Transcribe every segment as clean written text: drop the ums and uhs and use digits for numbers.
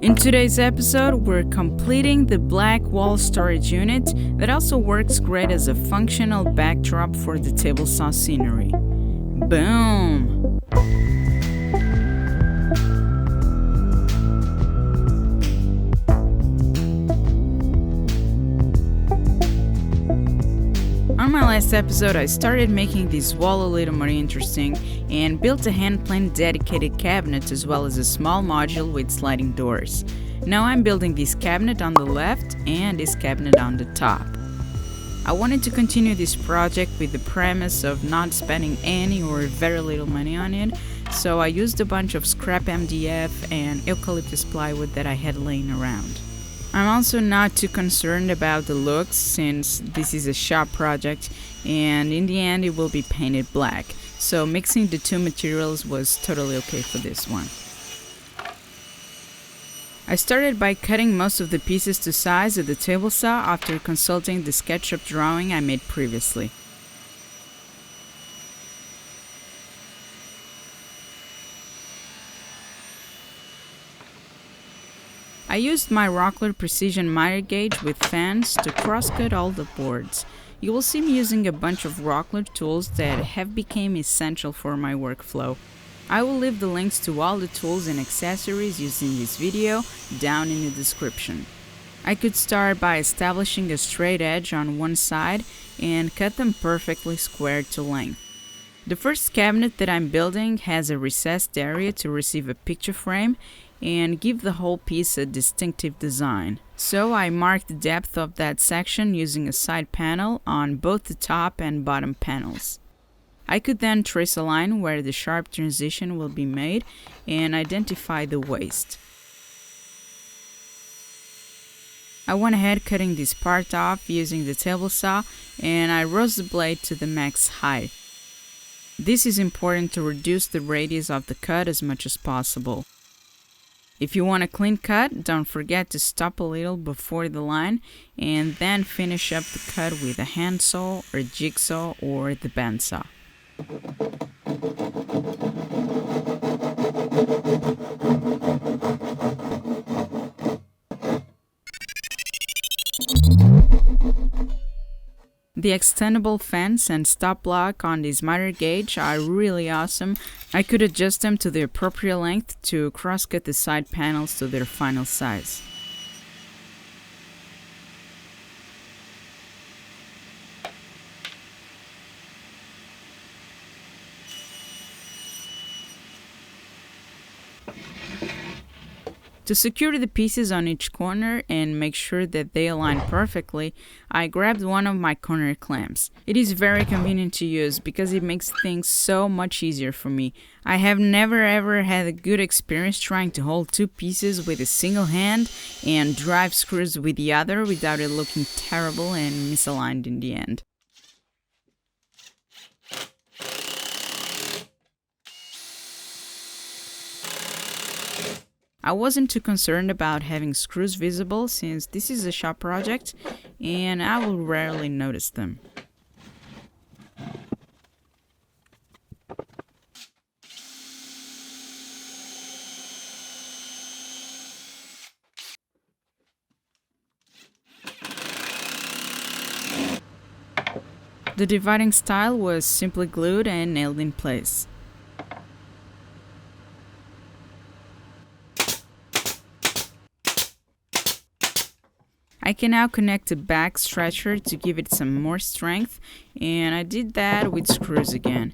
In today's episode, we're completing the black wall storage unit that also works great as a functional backdrop for the table saw scenery. Boom! On my last episode, I started making this wall a little more interesting and built a hand-plane dedicated cabinet as well as a small module with sliding doors. Now I'm building this cabinet on the left and this cabinet on the top. I wanted to continue this project with the premise of not spending any or very little money on it, so I used a bunch of scrap MDF and eucalyptus plywood that I had laying around. I'm also not too concerned about the looks since this is a shop project and in the end it will be painted black, so mixing the two materials was totally okay for this one. I started by cutting most of the pieces to size at the table saw after consulting the SketchUp drawing I made previously. I used my Rockler precision miter gauge with fans to cross-cut all the boards. You will see me using a bunch of Rockler tools that have become essential for my workflow. I will leave the links to all the tools and accessories used in this video down in the description. I could start by establishing a straight edge on one side and cut them perfectly square to length. The first cabinet that I'm building has a recessed area to receive a picture frame and give the whole piece a distinctive design. So I marked the depth of that section using a side panel on both the top and bottom panels. I could then trace a line where the sharp transition will be made and identify the waist. I went ahead cutting this part off using the table saw and I rose the blade to the max height. This is important to reduce the radius of the cut as much as possible. If you want a clean cut, don't forget to stop a little before the line and then finish up the cut with a handsaw or jigsaw or the bandsaw. The extendable fence and stop block on this miter gauge are really awesome. I could adjust them to the appropriate length to cross-cut the side panels to their final size. To secure the pieces on each corner and make sure that they align perfectly, I grabbed one of my corner clamps. It is very convenient to use because it makes things so much easier for me. I have never ever had a good experience trying to hold two pieces with a single hand and drive screws with the other without it looking terrible and misaligned in the end. I wasn't too concerned about having screws visible since this is a shop project and I will rarely notice them. The dividing style was simply glued and nailed in place. I can now connect a back stretcher to give it some more strength, and I did that with screws again.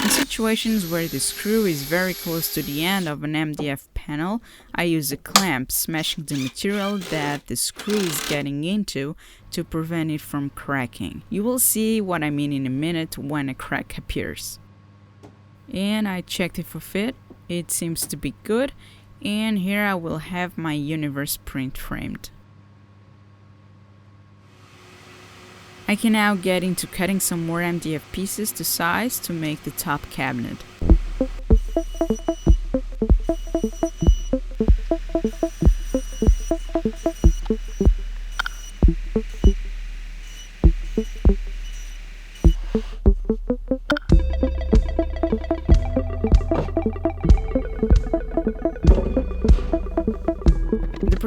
In situations where the screw is very close to the end of an MDF panel, I use a clamp smashing the material that the screw is getting into to prevent it from cracking. You will see what I mean in a minute when a crack appears. And I checked it for fit, it seems to be good, and here I will have my universe print framed. I can now get into cutting some more MDF pieces to size to make the top cabinet.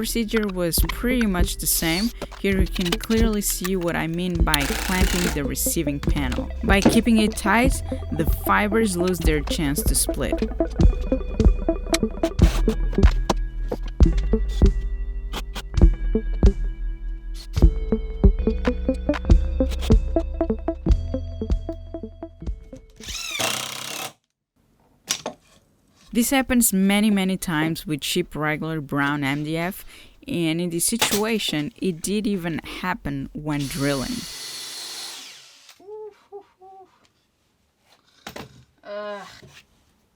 procedure was pretty much the same. Here you can clearly see what I mean by clamping the receiving panel. By keeping it tight, the fibers lose their chance to split. This happens many times with cheap regular brown MDF, and in this situation it did even happen when drilling.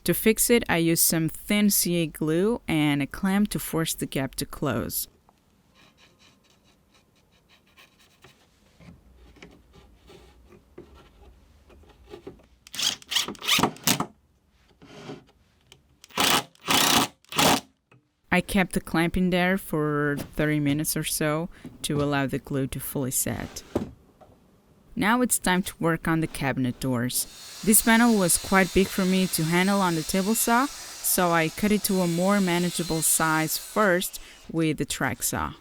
To fix it, I used some thin CA glue and a clamp to force the gap to close. I kept the clamp in there for 30 minutes or so to allow the glue to fully set. Now it's time to work on the cabinet doors. This panel was quite big for me to handle on the table saw, so I cut it to a more manageable size first with the track saw.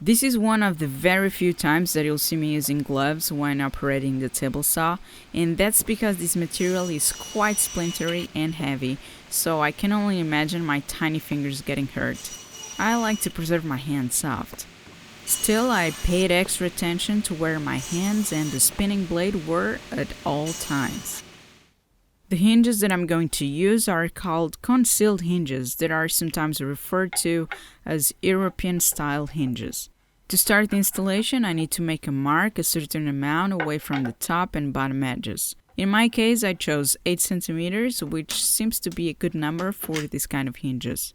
This is one of the very few times that you'll see me using gloves when operating the table saw, and that's because this material is quite splintery and heavy, so I can only imagine my tiny fingers getting hurt. I like to preserve my hands soft. Still, I paid extra attention to where my hands and the spinning blade were at all times. The hinges that I'm going to use are called concealed hinges that are sometimes referred to as European-style hinges. To start the installation, I need to make a mark a certain amount away from the top and bottom edges. In my case, I chose 8 centimeters, which seems to be a good number for this kind of hinges.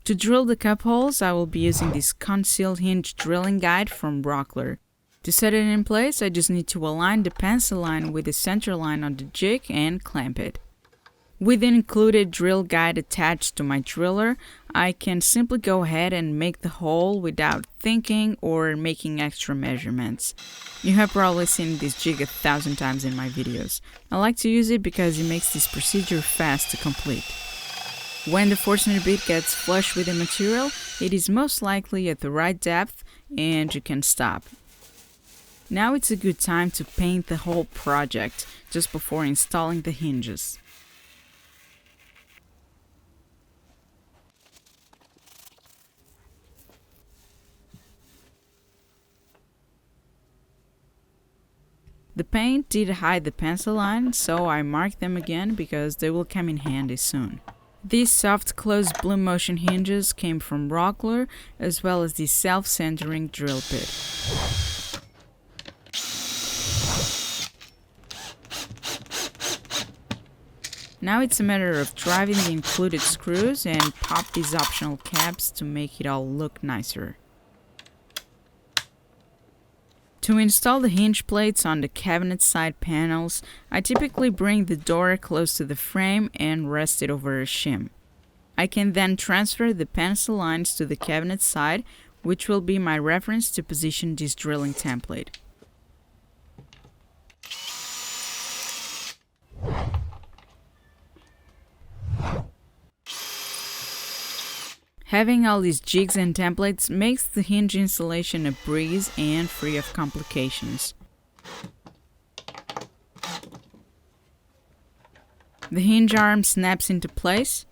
To drill the cup holes, I will be using this concealed hinge drilling guide from Rockler. To set it in place, I just need to align the pencil line with the center line on the jig and clamp it. With the included drill guide attached to my driller, I can simply go ahead and make the hole without thinking or making extra measurements. You have probably seen this jig 1,000 times in my videos. I like to use it because it makes this procedure fast to complete. When the Forstner bit gets flush with the material, it is most likely at the right depth and you can stop. Now it's a good time to paint the whole project just before installing the hinges. The paint did hide the pencil line, so I marked them again because they will come in handy soon. These soft close bloom motion hinges came from Rockler, as well as the self-centering drill bit. Now it's a matter of driving the included screws and pop these optional caps to make it all look nicer. To install the hinge plates on the cabinet side panels, I typically bring the door close to the frame and rest it over a shim. I can then transfer the pencil lines to the cabinet side, which will be my reference to position this drilling template. Having all these jigs and templates makes the hinge installation a breeze and free of complications. The hinge arm snaps into place,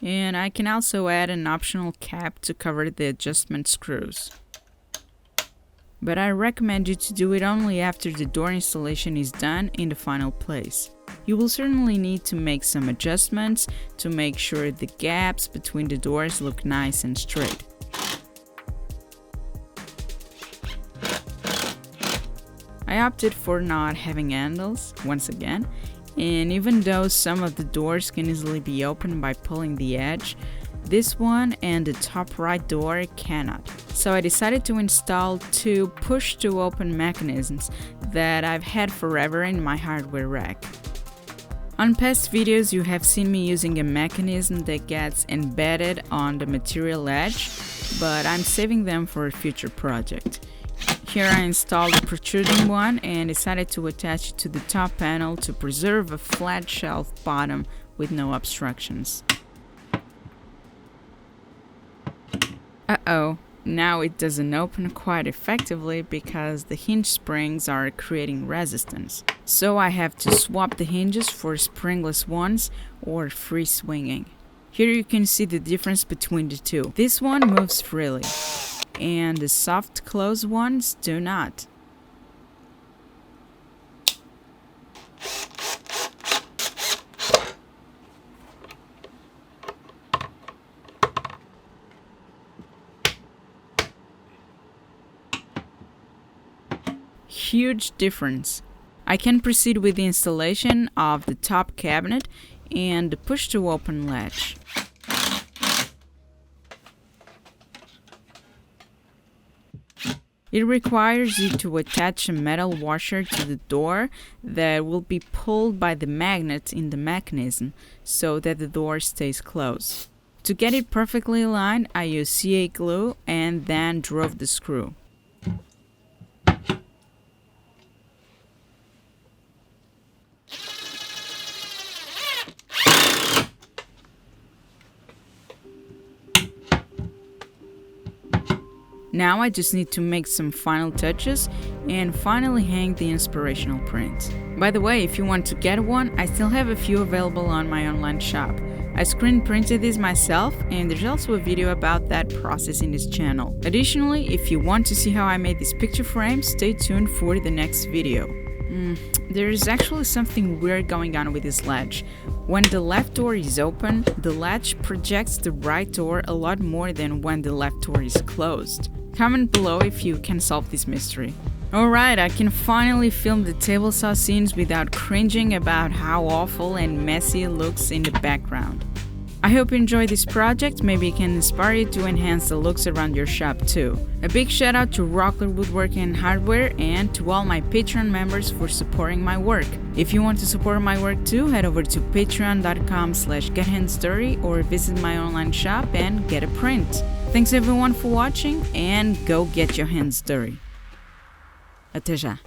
and I can also add an optional cap to cover the adjustment screws. But I recommend you to do it only after the door installation is done in the final place. You will certainly need to make some adjustments to make sure the gaps between the doors look nice and straight. I opted for not having handles, once again, and even though some of the doors can easily be opened by pulling the edge, this one and the top right door cannot. So I decided to install 2 push-to-open mechanisms that I've had forever in my hardware rack. On past videos you have seen me using a mechanism that gets embedded on the material edge, but I'm saving them for a future project. Here I installed a protruding one and decided to attach it to the top panel to preserve a flat shelf bottom with no obstructions. Uh-oh, now it doesn't open quite effectively because the hinge springs are creating resistance. So I have to swap the hinges for springless ones or free swinging. Here you can see the difference between the two. This one moves freely, and the soft close ones do not. Huge difference. I can proceed with the installation of the top cabinet and the push to open latch. It requires you to attach a metal washer to the door that will be pulled by the magnet in the mechanism so that the door stays closed. To get it perfectly aligned, I used CA glue and then drove the screw. Now I just need to make some final touches and finally hang the inspirational print. By the way, if you want to get one, I still have a few available on my online shop. I screen printed these myself, and there's also a video about that process in this channel. Additionally, if you want to see how I made this picture frame, stay tuned for the next video. There is actually something weird going on with this latch. When the left door is open, the latch projects the right door a lot more than when the left door is closed. Comment below if you can solve this mystery. Alright, I can finally film the table saw scenes without cringing about how awful and messy it looks in the background. I hope you enjoyed this project, maybe it can inspire you to enhance the looks around your shop too. A big shout out to Rockler Woodworking and Hardware and to all my Patreon members for supporting my work. If you want to support my work too, head over to patreon.com/gethandsdirty or visit my online shop and get a print. Thanks everyone for watching and go get your hands dirty. Até já!